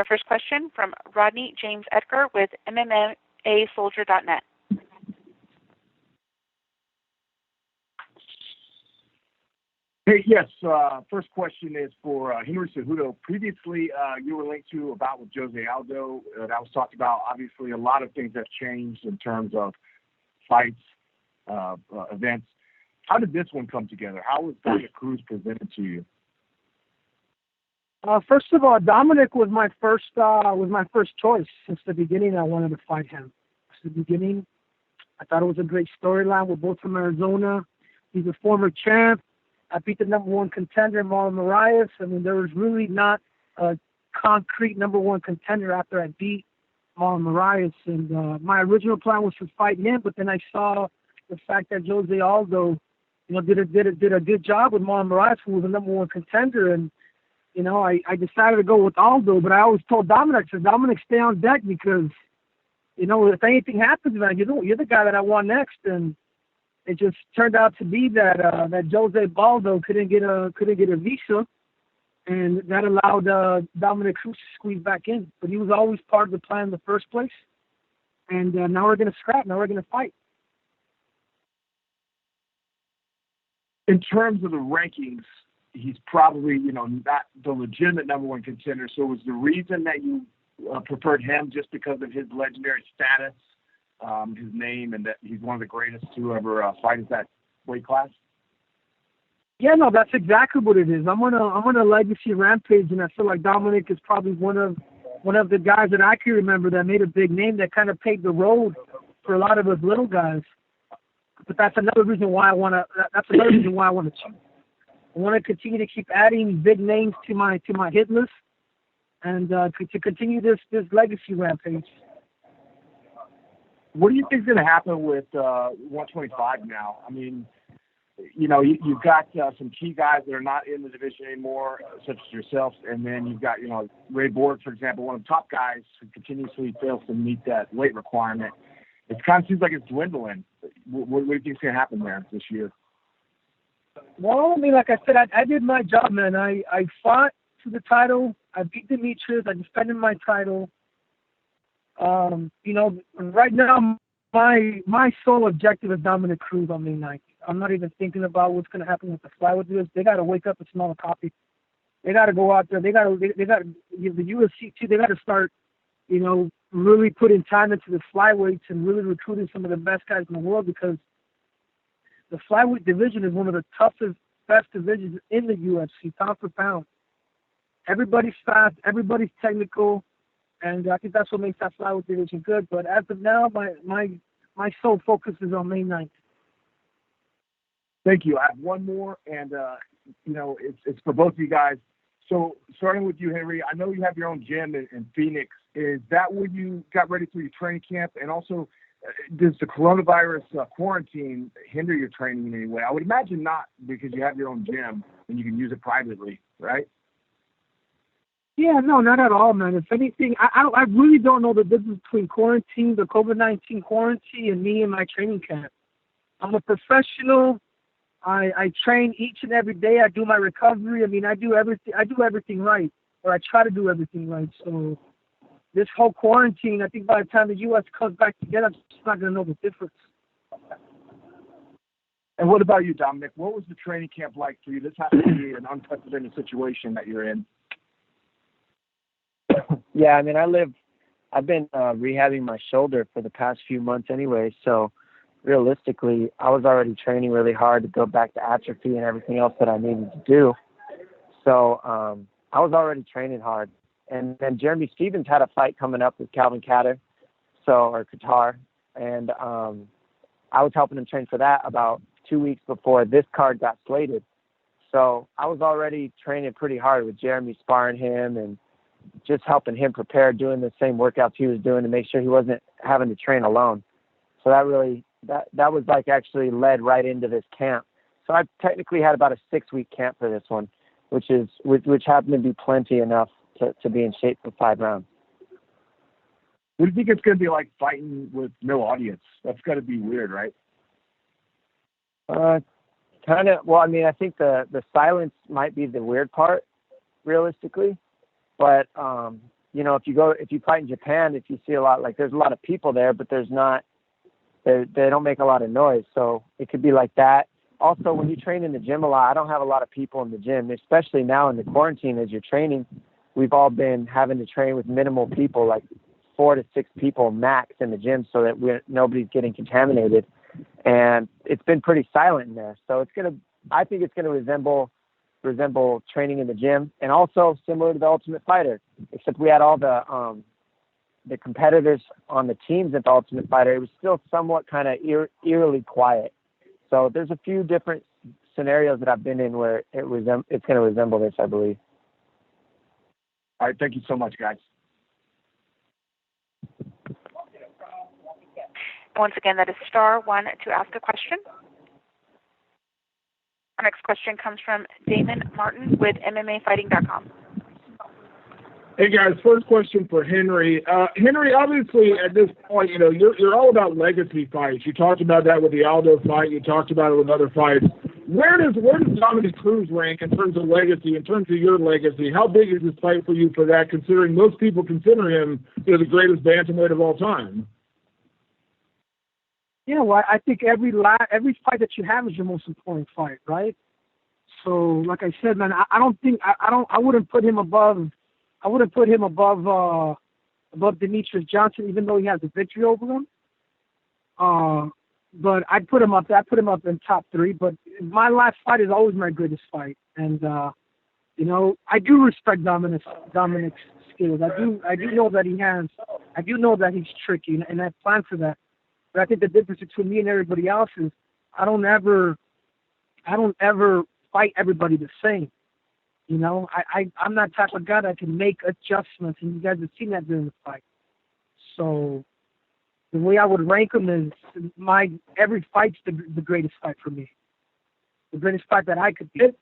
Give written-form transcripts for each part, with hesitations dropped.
our first question from Rodney James Edgar with MMAWeekly.com. Hey, yes. First question is for Henry Cejudo. Previously, you were linked to a bout with Jose Aldo. That was talked about. Obviously, a lot of things have changed in terms of fights, events. How did this one come together? How was Dominick Cruz presented to you? First of all, Dominick was my first choice since the beginning. I wanted to fight him. Since the beginning, I thought it was a great storyline. We're both from Arizona. He's a former champ. I beat the number one contender, Marlon Moraes. I mean, there was really not a concrete number one contender after I beat Marlon Moraes. And my original plan was to fight him, but then I saw the fact that Jose Aldo, did a good job with Marlon Moraes, who was the number one contender. And I decided to go with Aldo, but I always told Dominick, Dominick, stay on deck because, if anything happens, man, you're the guy that I want next. And it just turned out to be that Jose Aldo couldn't get a visa, and that allowed Dominick Cruz to squeeze back in. But he was always part of the plan in the first place. And now we're going to scrap. Now we're going to fight. In terms of the rankings, he's probably, not the legitimate number one contender. So was the reason that you preferred him just because of his legendary status, his name, and that he's one of the greatest to ever fight at that weight class? Yeah, no, that's exactly what it is. I'm on a legacy rampage, and I feel like Dominick is probably one of the guys that I can remember that made a big name, that kind of paved the road for a lot of us little guys. But that's another reason why I want to. That's another reason why I want to choose. I want to continue to keep adding big names to my hit list, and to continue this legacy rampage. What do you think is going to happen with 125 now? I mean, you've got some key guys that are not in the division anymore, such as yourself, and then you've got, Ray Borg, for example, one of the top guys who continuously fails to meet that weight requirement. It kind of seems like it's dwindling. What do you think is going to happen there this year? Well, I mean, like I said, I did my job, man. I fought for the title. I beat Demetrius. I defended my title. Right now, my sole objective is Dominick Cruz on May 9th. I'm not even thinking about what's going to happen with the flyweight division. They got to wake up and smell the coffee. They got to go out there. They got the UFC too. They got to start, really putting time into the flyweights and really recruiting some of the best guys in the world, because the flyweight division is one of the toughest, best divisions in the UFC, pound for pound. Everybody's fast. Everybody's technical. And I think that's what makes that flyweight division good. But as of now, my sole focus is on May 9th. Thank you. I have one more, and it's for both of you guys. So starting with you, Henry, I know you have your own gym in Phoenix. Is that where you got ready for your training camp? And also, does the coronavirus quarantine hinder your training in any way? I would imagine not, because you have your own gym and you can use it privately, right? Yeah, no, not at all, man. If anything, I really don't know the difference between quarantine, the COVID-19 quarantine, and me and my training camp. I'm a professional. I train each and every day. I do my recovery. I mean, I do everything right, or I try to do everything right. So this whole quarantine, I think by the time the U.S. comes back together, I'm just not going to know the difference. And what about you, Dominick? What was the training camp like for you? This has to be an unprecedented situation that you're in. Yeah, I mean, I've been rehabbing my shoulder for the past few months anyway, so realistically, I was already training really hard to go back to atrophy and everything else that I needed to do. So I was already training hard. And then Jeremy Stevens had a fight coming up with Calvin Kattar, or Qatar, and I was helping him train for that about 2 weeks before this card got slated. So I was already training pretty hard with Jeremy, sparring him and just helping him prepare, doing the same workouts he was doing to make sure he wasn't having to train alone. So that really, that was like actually led right into this camp. So I technically had about a 6-week camp for this one, which happened to be plenty enough to be in shape for 5 rounds. What do you think it's going to be like fighting with no audience? That's got to be weird, right? Kind of. Well, I mean, I think the silence might be the weird part, realistically. But if you fight in Japan, if you see a lot, like there's a lot of people there, but they don't make a lot of noise. So it could be like that. Also, when you train in the gym a lot, I don't have a lot of people in the gym, especially now in the quarantine as you're training. We've all been having to train with minimal people, like 4 to 6 people max in the gym, so that nobody's getting contaminated. And it's been pretty silent in there. So I think it's gonna resemble training in the gym, and also similar to the Ultimate Fighter, except we had all the competitors on the teams at the Ultimate Fighter. It was still somewhat kind of eerily quiet. So there's a few different scenarios that I've been in where it's going to resemble this, I believe. All right, thank you so much, guys. Once again, that is *1 to ask a question. Our next question comes from Damon Martin with MMAFighting.com. Hey guys, first question for Henry. Henry, obviously at this point, you're all about legacy fights. You talked about that with the Aldo fight. You talked about it with other fights. Where does Dominick Cruz rank in terms of legacy, in terms of your legacy? How big is this fight for you for that, considering most people consider him the greatest bantamweight of all time? Yeah, well, I think every fight that you have is your most important fight, right? So, like I said, man, I wouldn't put him above Demetrius Johnson, even though he has a victory over him. But I'd put him up in top 3. But my last fight is always my greatest fight, and I do respect Dominick's skills. I do know that he's tricky, and I plan for that. But I think the difference between me and everybody else is I don't ever fight everybody the same. I'm that type of guy that can make adjustments, and you guys have seen that during the fight. So the way I would rank them is every fight's the greatest fight for me, the greatest fight that I could be.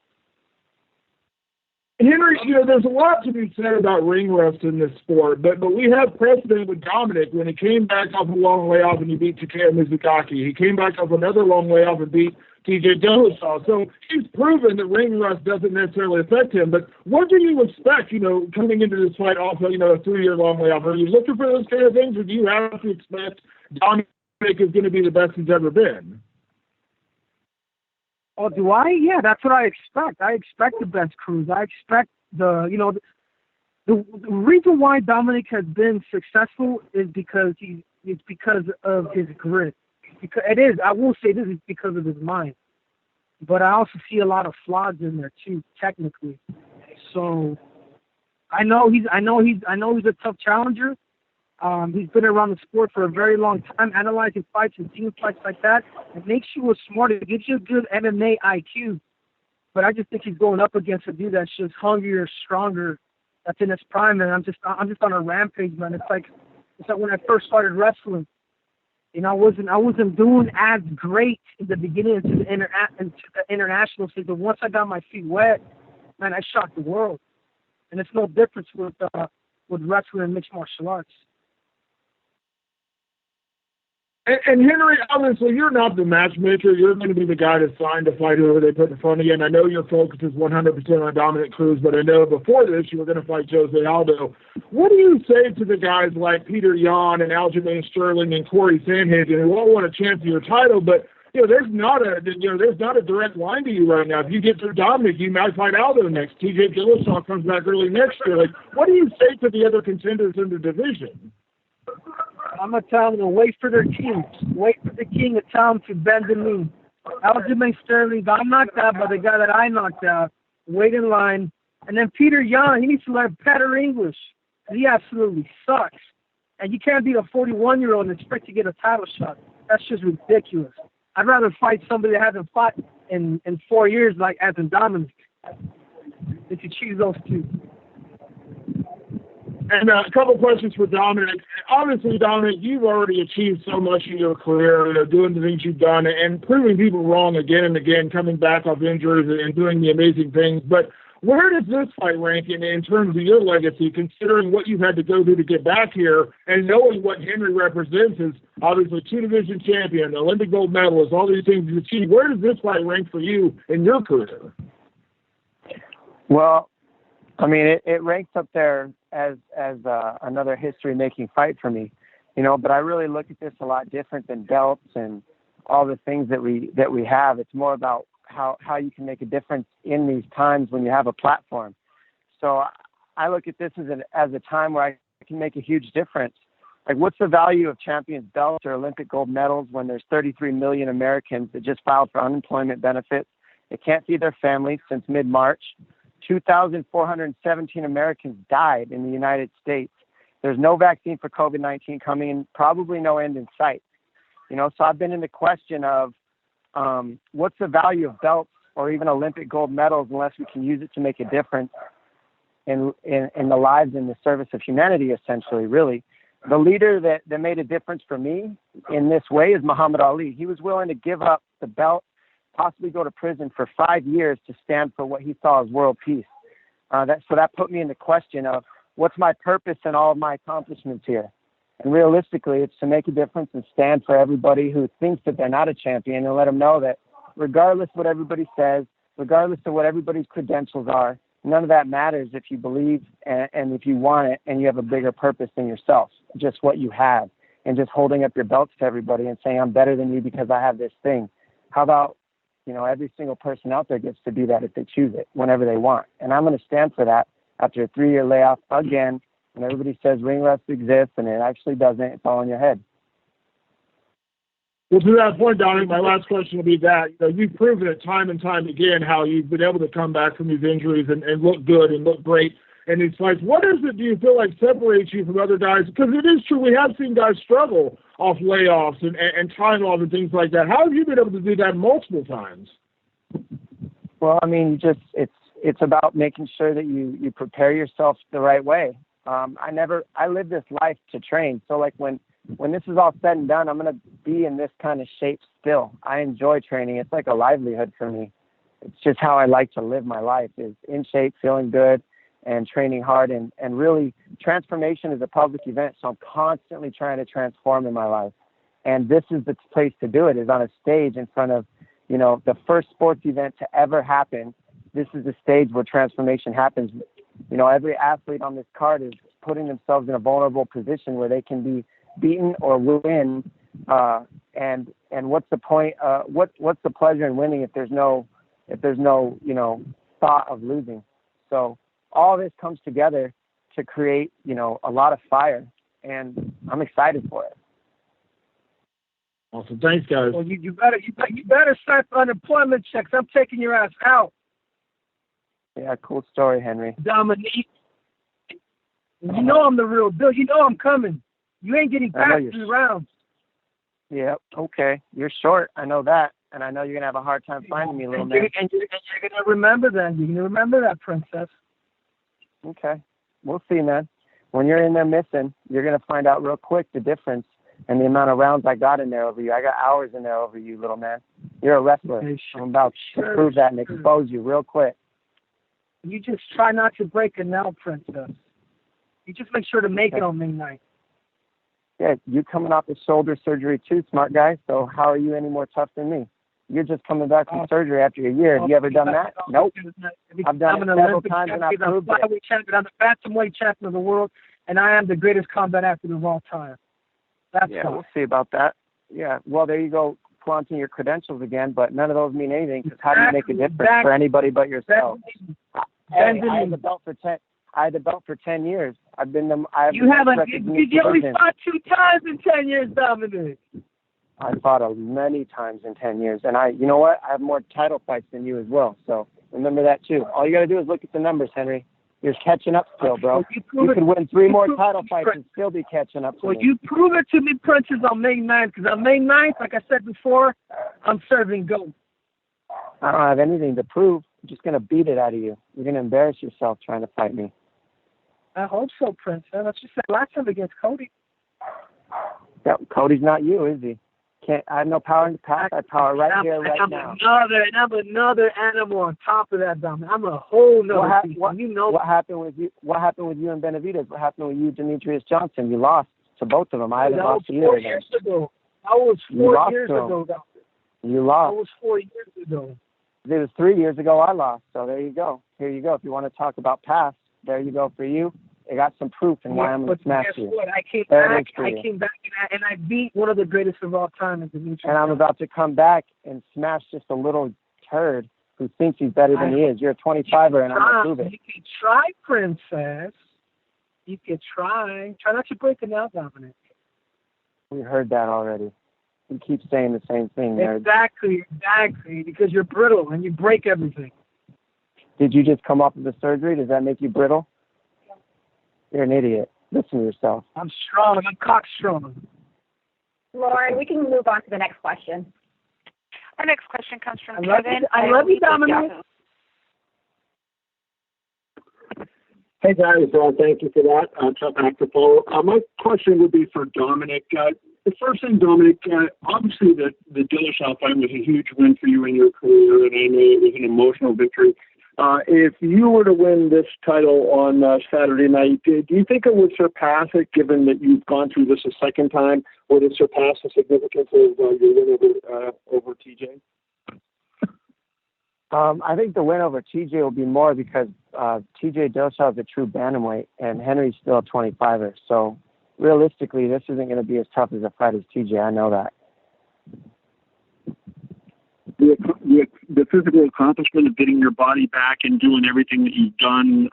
Henry, there's a lot to be said about ring rust in this sport, but we have precedent with Dominick when he came back off a long layoff and he beat Takeo Mizukaki. He came back off another long layoff and beat TJ Dillashaw. So he's proven that ring rust doesn't necessarily affect him. But what do you expect, coming into this fight off of, a 3-year-long layoff? Are you looking for those kind of things, or do you have to expect Dominick is going to be the best he's ever been? Oh, do I? Yeah, that's what I expect. I expect the best Cruz. I expect the reason why Dominick has been successful is because of his grit. Because it is, I will say this is because of his mind, but I also see a lot of flaws in there too, technically. So I know he's a tough challenger. He's been around the sport for a very long time, analyzing fights and seeing fights like that. It makes you a smarter. It gives you a good MMA IQ. But I just think he's going up against a dude that's just hungrier, stronger, that's in his prime. And I'm just on a rampage, man. It's like when I first started wrestling. I wasn't doing as great in the beginning into the international scene. But once I got my feet wet, man, I shocked the world. And it's no difference with wrestling and mixed martial arts. And Henry, obviously, you're not the matchmaker. You're going to be the guy that's signed to fight whoever they put in front of you. And I know your focus is 100% on Dominick Cruz, but I know before this you were going to fight Jose Aldo. What do you say to the guys like Peter Yan and Aljamain Sterling and Corey Sandhagen who all want a chance at your title, but there's not a direct line to you right now. If you get through Dominick, you might fight Aldo next. TJ Dillashaw comes back early next year. Like, what do you say to the other contenders in the division? I'm going to tell them to wait for their kings. Wait for the king to tell them to bend the knee. Aljamain Sterling got knocked out by the guy that I knocked out. Wait in line. And then Peter Yan, he needs to learn better English. He absolutely sucks. And you can't beat a 41-year-old and expect to get a title shot. That's just ridiculous. I'd rather fight somebody that hasn't fought in 4 years, like as in Dominick, if you choose those two. And a couple questions for Dominick. Obviously, Dominick, you've already achieved so much in your career, doing the things you've done and proving people wrong again and again, coming back off injuries and doing the amazing things. But where does this fight rank in terms of your legacy, considering what you've had to go through to get back here and knowing what Henry represents as obviously 2-division champion, Olympic gold medalist, all these things you've achieved? Where does this fight rank for you in your career? Well, I mean, it ranks up there as another history-making fight for me, But I really look at this a lot different than belts and all the things that we have. It's more about how you can make a difference in these times when you have a platform. So I look at this as a time where I can make a huge difference. Like, what's the value of champions' belts or Olympic gold medals when there's 33 million Americans that just filed for unemployment benefits? They can't feed their families since mid-March. 2,417 Americans died in the United States. There's no vaccine for COVID-19 coming and probably no end in sight. So I've been in the question of what's the value of belts or even Olympic gold medals unless we can use it to make a difference in the lives and the service of humanity, essentially, really. The leader that made a difference for me in this way is Muhammad Ali. He was willing to give up the belt, possibly go to prison for 5 years to stand for what he saw as world peace. So that put me in the question of what's my purpose and all of my accomplishments here. And realistically, it's to make a difference and stand for everybody who thinks that they're not a champion and let them know that regardless of what everybody says, regardless of what everybody's credentials are, none of that matters if you believe and if you want it and you have a bigger purpose than yourself, just what you have, and just holding up your belts to everybody and saying, I'm better than you because I have this thing. How about, every single person out there gets to do that if they choose it, whenever they want. And I'm going to stand for that after a 3-year layoff again. And everybody says ring rust exists, and it actually doesn't. It's all in your head. Well, to that point, Dominick, my last question will be that you've proven it time and time again how you've been able to come back from these injuries and look good and look great in these fights. What is it do you feel like separates you from other guys? Because it is true, we have seen guys struggle off layoffs and time off and things like that. How have you been able to do that multiple times? Well, I mean, it's about making sure that you prepare yourself the right way. I live this life to train. So like when this is all said and done, I'm going to be in this kind of shape still. I enjoy training. It's like a livelihood for me. It's just how I like to live my life, is in shape, feeling good, and training hard. And really, transformation is a public event, so I'm constantly trying to transform in my life. And this is the place to do it, is on a stage in front of, the first sports event to ever happen. This is the stage where transformation happens. Every athlete on this card is putting themselves in a vulnerable position where they can be beaten or win. And what's the point? What's the pleasure in winning if there's no thought of losing? So all this comes together to create a lot of fire, and I'm excited for it. Awesome, thanks, guys. Well, you better start unemployment checks. I'm taking your ass out. Yeah, cool story, Henry. Dominick, I'm the real deal. I'm coming. You ain't getting past 3 rounds. Yeah, okay. You're short. I know that. And I know you're going to have a hard time finding me, little man. And you're going to remember that. You're going to remember that, princess. Okay. We'll see, man. When you're in there missing, you're going to find out real quick the difference and the amount of rounds I got in there over you. I got hours in there over you, little man. You're a wrestler. Okay, I'm about to prove that and expose you real quick. You just try not to break a nail, princess. You just make sure to make it on May 9th. Yeah, you coming off the shoulder surgery too, smart guy. So how are you any more tough than me? You're just coming back from surgery after a year. Have you ever done that? Nope. I've done it several times and I've proved it. I'm the bantamweight champion of the world, and I am the greatest combat athlete of all time. That's yeah, we'll see about that. Yeah, well, there you go, flaunting your credentials again, but none of those mean anything because how do you make a difference for anybody but yourself? I had the belt for 10 years. I've been the. You only fought 2 times in 10 years, Dominick. I fought many times in 10 years, and I have more title fights than you as well. So remember that too. All you got to do is look at the numbers, Henry. You're catching up still, bro. You can win 3 more title fights and still be catching up. Well, you prove it to me, Princess, on May 9th, because on May 9th, like I said before, I'm serving goat. I don't have anything to prove. I'm just going to beat it out of you. You're going to embarrass yourself trying to fight me. I hope so, Princess. That's just that last time against Cody. Yeah, Cody's not you, is he? I have no power in the past. I have power right here, right now. I'm another animal on top of that, Dominick. I'm a whole nother piece. What happened with you? What happened with you and Benavidez? What happened with you, Demetrius Johnson? You lost to both of them. I haven't lost to either of them. That was 4 years ago. You lost. That was 4 years ago. It was 3 years ago I lost. So there you go. Here you go. If you want to talk about past, there you go for you. I got some proof in why I'm going to smash you. What? I came back and I beat one of the greatest of all time in Dimitri. And I'm about to come back and smash just a little turd who thinks he's better than he is. You're a 25er, and I'm going to prove it. You can try, princess. You can try. Try not to break it now, Dominic. We heard that already. You keep saying the same thing, nerd. Exactly, because you're brittle and you break everything. Did you just come off of the surgery? Does that make you brittle? You're an idiot. Listen to yourself. I'm strong. I'm cockstrong. Lauren, we can move on to the next question. Our next question comes from Kevin. I love you, Dominic. Hey guys, thank you for that. Tough act to follow. My question would be for Dominic. The first thing, Dominic, obviously the Dillashaw fight was a huge win for you in your career, and I know it was an emotional victory. If you were to win this title on Saturday night, do you think it would surpass it, given that you've gone through this a second time? Would it surpass the significance of your win over TJ? I think the win over TJ will be more because TJ Dillashaw is a true bantamweight, and Henry's still a 25er. So realistically, this isn't going to be as tough as a fight as TJ. I know that. The physical accomplishment of getting your body back and doing everything that you've done,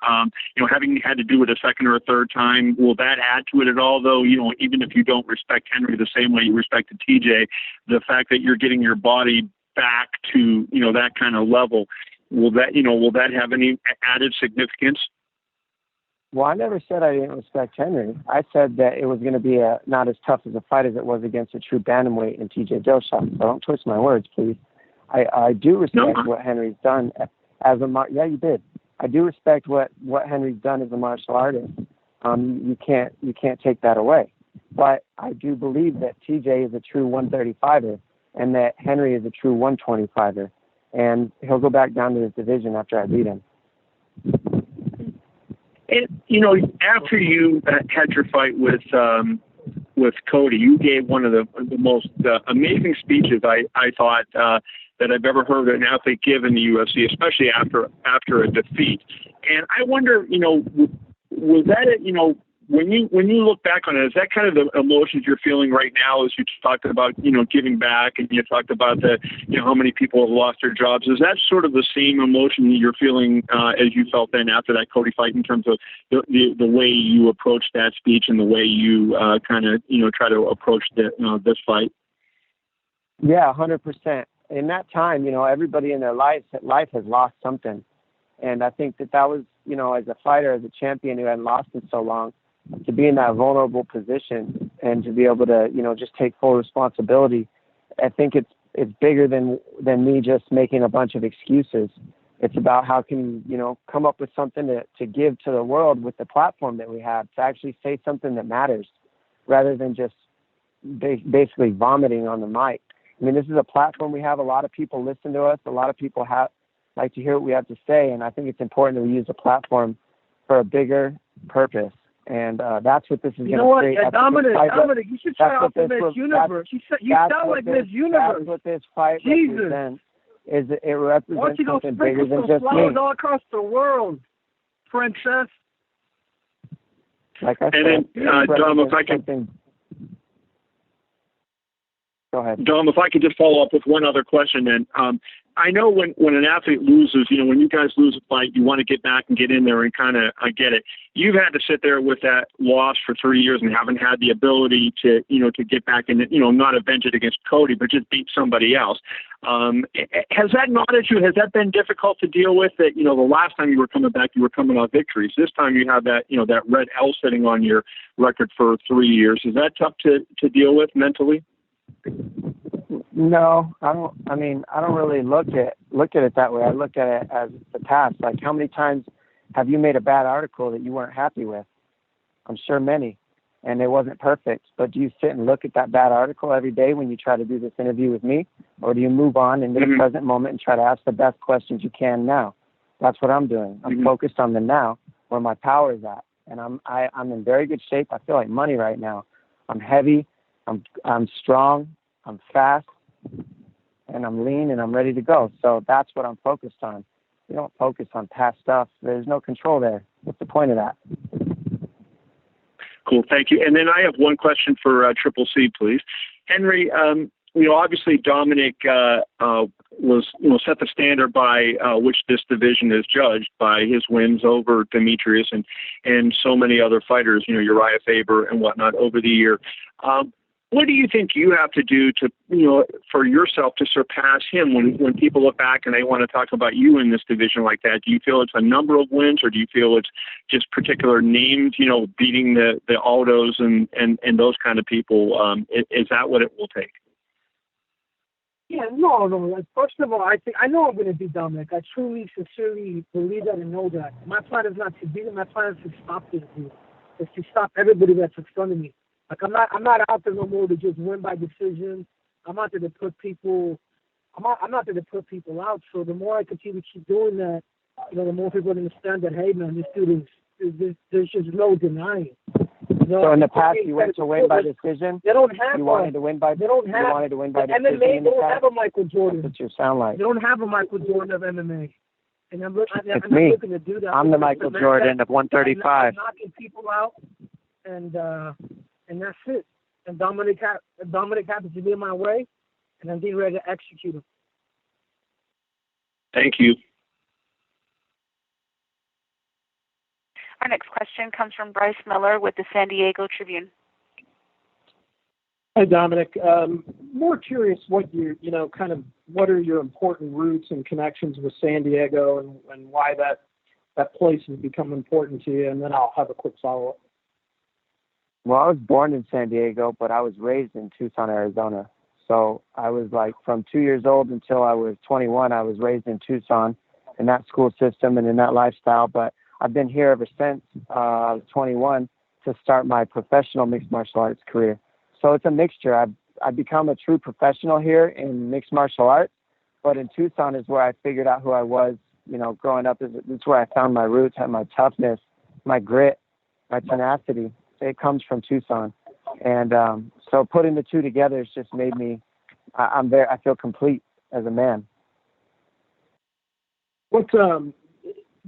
having had to do it a second or a third time, will that add to it at all? Though, even if you don't respect Henry the same way you respected TJ, the fact that you're getting your body back to, that kind of level, will that have any added significance? Well, I never said I didn't respect Henry. I said that it was going to be not as tough as a fight as it was against a true bantamweight in TJ Dillashaw. So don't twist my words, please. I do respect what Henry's done as a yeah, you did. I do respect what Henry's done as a martial artist. You can't take that away. But I do believe that TJ is a true 135er and that Henry is a true 125er, and he'll go back down to his division after I beat him. And after you had your fight with Cody, you gave one of the most amazing speeches I thought that I've ever heard an athlete give in the UFC, especially after a defeat. And I wonder, was that when you look back on it, is that kind of the emotions you're feeling right now as you talked about, giving back, and you talked about how many people have lost their jobs? Is that sort of the same emotion that you're feeling as you felt then after that Cody fight, in terms of the way you approached that speech and the way you try to approach this fight? Yeah, 100%. In that time, everybody in their life has lost something. And I think that was, as a fighter, as a champion who hadn't lost in so long, to be in that vulnerable position and to be able to, just take full responsibility. I think it's bigger than me just making a bunch of excuses. It's about how can you, come up with something to give to the world with the platform that we have, to actually say something that matters rather than just basically vomiting on the mic. I mean, this is a platform we have. A lot of people listen to us. A lot of people like to hear what we have to say. And I think it's important that we use the platform for a bigger purpose. And that's what this is going to create. Dominic, you should try out for Miss Universe. You sound like Miss Universe. That's what this fight represents. It represents something bigger than just me. All across the world, princess. Like I said, and then, Dom, if I can... Go ahead. Dom, if I could just follow up with one other question then. I know when an athlete loses, when you guys lose a fight, you want to get back and get in there and kind of get it. You've had to sit there with that loss for 3 years and haven't had the ability to get back and, not avenge it against Cody, but just beat somebody else. Has that gnawed you? Has that been difficult to deal with? That, the last time you were coming back, you were coming off victories. This time you have that, that red L sitting on your record for 3 years. Is that tough to deal with mentally? No, I don't. I mean, I don't really look at it that way. I look at it as the past. Like, how many times have you made a bad article that you weren't happy with? I'm sure many, and it wasn't perfect. But do you sit and look at that bad article every day when you try to do this interview with me, or do you move on into the present moment and try to ask the best questions you can now? That's what I'm doing. I'm focused on the now, where my power is at, and I'm in very good shape. I feel like money right now. I'm heavy. I'm strong, I'm fast, and I'm lean, and I'm ready to go. So that's what I'm focused on. You don't focus on past stuff. There's no control there. what's the point of that? Cool, thank you. And then I have one question for Triple C, please. Henry, obviously Dominick was, set the standard by which this division is judged by his wins over Demetrius and so many other fighters, Uriah Faber and whatnot over the year. What do you think you have to do to, for yourself to surpass him when people look back and they want to talk about you in this division like that? Do you feel it's a number of wins, or do you feel it's just particular names, beating the Aldos and those kind of people? Is that what it will take? Yeah, no. Like, first of all, I know I'm going to beat Dominick. I truly, sincerely believe that and know that. My plan is not to beat him. My plan is to stop this dude. Is to stop everybody that's in front of me. Like, I'm not out there no more to just win by decision. I'm out there to put people. I'm out there to put people out. So the more I continue to keep doing that, the more people understand that, hey man, this dude is there's just no denying. So in the past, you went to win by decision. They don't have. You wanted to win by. They don't have. You wanted to win by decision. MMA, they don't have a Michael Jordan. That's what you sound like. They don't have a Michael Jordan of MMA. And I'm it's me. looking to do that. I'm the Michael Jordan of 135. I'm knocking people out, and that's it. And Dominick happens to be in my way, and I'm getting ready to execute him. Thank you. Our next question comes from Bryce Miller with the San Diego Tribune. Hi, Dominick. More curious what what are your important roots and connections with San Diego and why that place has become important to you, and then I'll have a quick follow-up. Well, I was born in San Diego, but I was raised in Tucson, Arizona. So I was from 2 years old until I was 21, I was raised in Tucson in that school system and in that lifestyle. But I've been here ever since I was 21 to start my professional mixed martial arts career. So it's a mixture. I've become a true professional here in mixed martial arts, but in Tucson is where I figured out who I was, growing up. It's where I found my roots, had my toughness, my grit, my tenacity. It comes from Tucson. And so putting the two together has just made me, I feel complete as a man. What's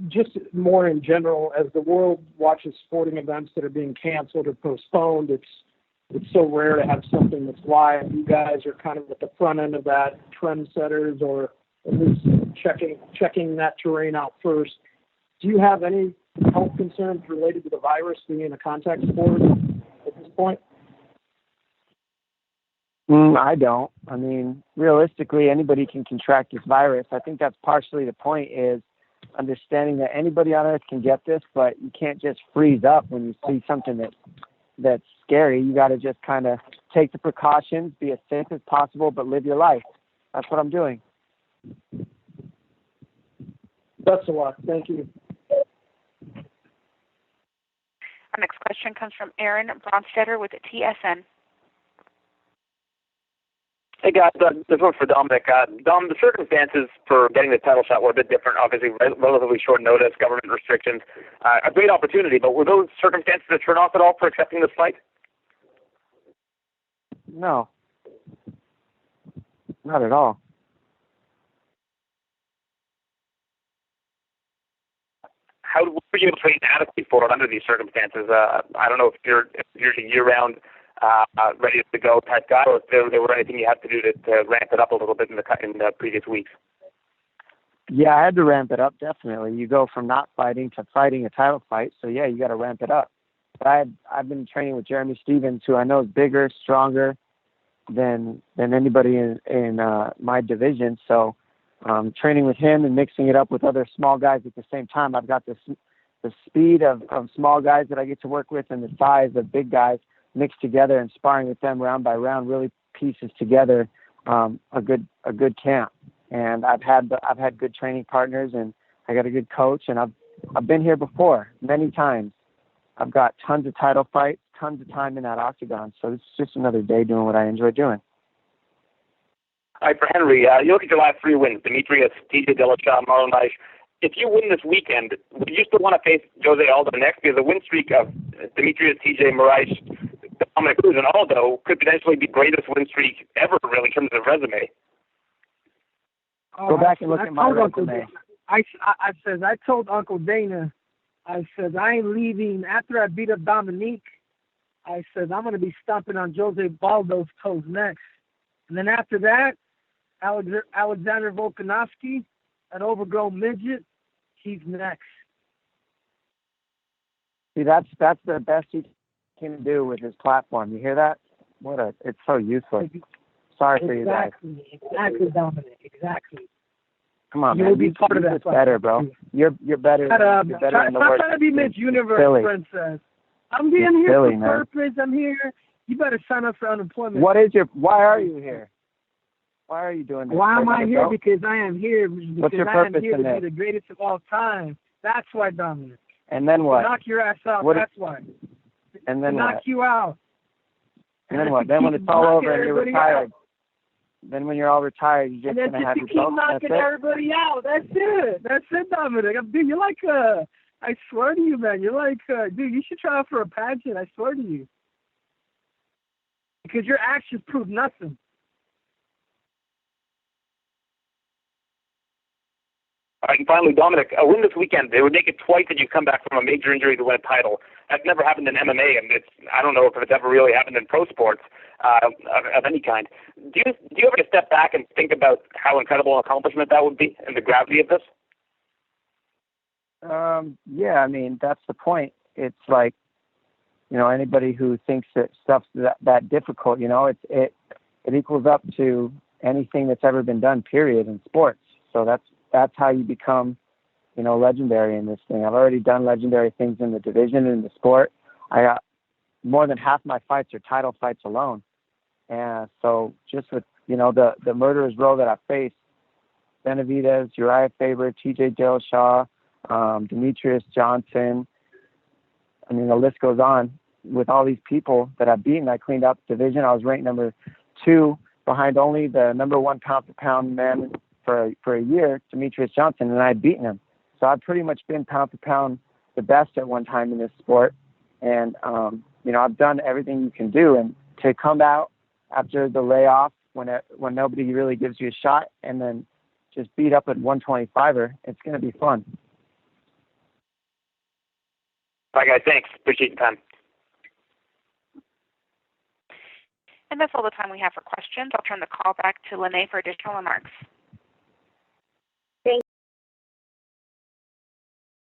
just more in general, as the world watches sporting events that are being canceled or postponed, it's so rare to have something that's live. You guys are kind of at the front end of that, trendsetters, or at least checking that terrain out first. Do you have any health concerns related to the virus being a contact sport at this point? I don't. I mean, realistically, anybody can contract this virus. I think that's partially the point, is understanding that anybody on earth can get this, but you can't just freeze up when you see something that's scary. You got to just kind of take the precautions, be as safe as possible, but live your life. That's what I'm doing. Best of luck. Thank you. Our next question comes from Aaron Bronstetter with TSN. Hey guys, this one's for Dominick. Dom, the circumstances for getting the title shot were a bit different. Obviously, relatively short notice, government restrictions, a great opportunity. But were those circumstances a turn off at all for accepting this fight? No, not at all. How were you able to train adequately for it under these circumstances? I don't know if you're year-round ready to go type guy, or if there were anything you had to do to ramp it up a little bit in the previous weeks. Yeah, I had to ramp it up, definitely. You go from not fighting to fighting a title fight, so yeah, you got to ramp it up. But I've been training with Jeremy Stevens, who I know is bigger, stronger than anybody in my division. So training with him and mixing it up with other small guys at the same time, I've got the speed of small guys that I get to work with and the size of big guys mixed together, and sparring with them round by round really pieces together a good camp. And I've had good training partners, and I got a good coach, and I've been here before many times. I've got tons of title fights, tons of time in that octagon, so it's just another day doing what I enjoy doing. All right, for Henry, you look at your last 3 wins: Demetrius, TJ Dillashaw, Marlon Reich. If you win this weekend, would you still want to face Jose Aldo next? Because the win streak of Demetrius, TJ, Moraes, Dominick Cruz, and Aldo could potentially be the greatest win streak ever, really, in terms of resume. Go back and look at my resume. I told Uncle Dana I said, I ain't leaving. After I beat up Dominick, I said, I'm going to be stomping on Jose Aldo's toes next. And then after that, Alexander Volkanovski, an overgrown midget, he's next. See, that's the best he can do with his platform. You hear that? It's so useless. Sorry for you guys. Exactly, Dominic. Exactly. Come on, You'll man. be part of that. Better, bro. You're better. You're better in the work. Trying to be Miss Universe, princess. I'm being here silly, for man. purpose. I'm here. You better sign up for unemployment. Why are you here? Why are you doing this? Why am I here? Bro? Because I am here. What's your purpose I am here to in be the greatest of all time. That's why, Dominic. And then what? To knock your ass out. That's why. And then to what? knock you out. And then what? Then when it's all over and you're retired. Then when you're all retired, you're just going to have your keep knocking everybody out. That's it. That's it, Dominic. Dude, you're like I swear to you, man. You're like dude, you should try out for a pageant. I swear to you. Because your actions prove nothing. All right, and finally, Dominic, a win this weekend, it would make it twice that you come back from a major injury to win a title. That's never happened in MMA, and I don't know if it's ever really happened in pro sports of any kind. Do you ever step back and think about how incredible an accomplishment that would be and the gravity of this? Yeah, I mean, that's the point. It's like, anybody who thinks that stuff's that difficult, it equals up to anything that's ever been done, period, in sports. So that's how you become, legendary in this thing. I've already done legendary things in the division and in the sport. I got more than half my fights are title fights alone. And so just with, the murderer's row that I faced, Benavidez, Uriah Faber, TJ Dillashaw, Demetrius Johnson, I mean, the list goes on. With all these people that I've beaten, I cleaned out the division. I was ranked number 2 behind only the number 1 pound-for-pound man for a year, Demetrius Johnson, and I'd beaten him. So I've pretty much been pound-for-pound the best at one time in this sport. And, I've done everything you can do. And to come out after the layoff when nobody really gives you a shot and then just beat up at 125er, it's going to be fun. All right, guys, thanks. Appreciate your time. And that's all the time we have for questions. I'll turn the call back to Lene for additional remarks.